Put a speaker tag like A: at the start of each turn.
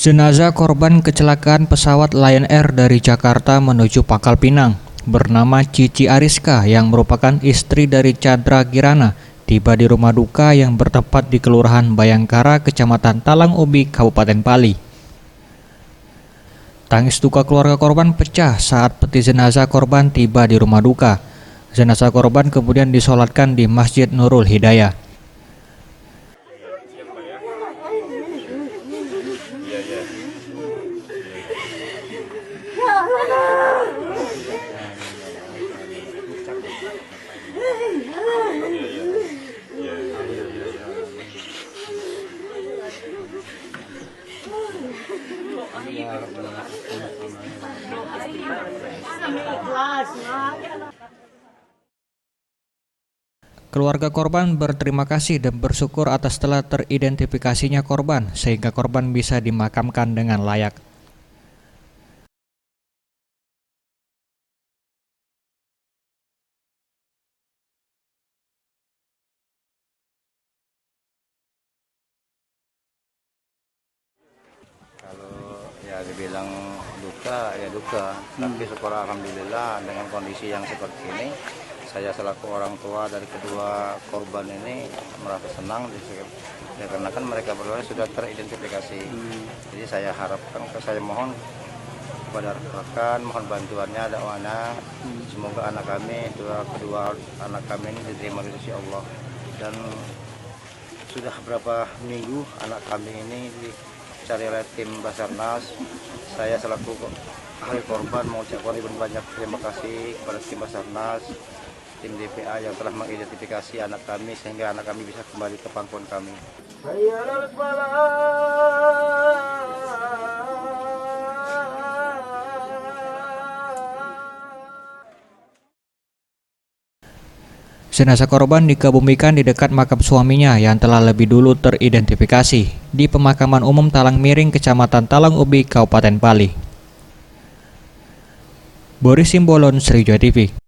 A: Jenazah korban kecelakaan pesawat Lion Air dari Jakarta menuju Pangkal Pinang bernama Cici Ariska yang merupakan istri dari Chandra Kirana tiba di rumah duka yang bertempat di Kelurahan Bayangkara, Kecamatan Talang Ubi, Kabupaten Pali. Tangis duka keluarga korban pecah saat peti jenazah korban tiba di rumah duka. Jenazah korban kemudian disolatkan di Masjid Nurul Hidayah. Keluarga korban berterima kasih dan bersyukur atas telah teridentifikasinya korban sehingga korban bisa dimakamkan dengan layak.
B: Kalau ya dibilang duka ya duka, tapi syukur alhamdulillah dengan kondisi yang seperti ini, saya selaku orang tua dari kedua korban ini merasa senang ya, karena kan mereka berdua sudah teridentifikasi. Jadi saya harapkan, saya mohon kepada rekan, mohon bantuannya, doanya, semoga anak kami, kedua anak kami ini diterima di sisi Allah. Dan sudah berapa minggu anak kami ini dicari oleh tim Basarnas. Saya selaku ahli korban mengucapkan banyak terima kasih kepada tim Basarnas, tim DPA yang telah mengidentifikasi anak kami sehingga anak kami bisa kembali ke pangkuan kami.
A: Jenazah korban dikebumikan di dekat makam suaminya yang telah lebih dulu teridentifikasi di Pemakaman Umum Talang Miring, Kecamatan Talang Ubi, Kabupaten Pali. Boris Simbolon, Sriwijaya TV.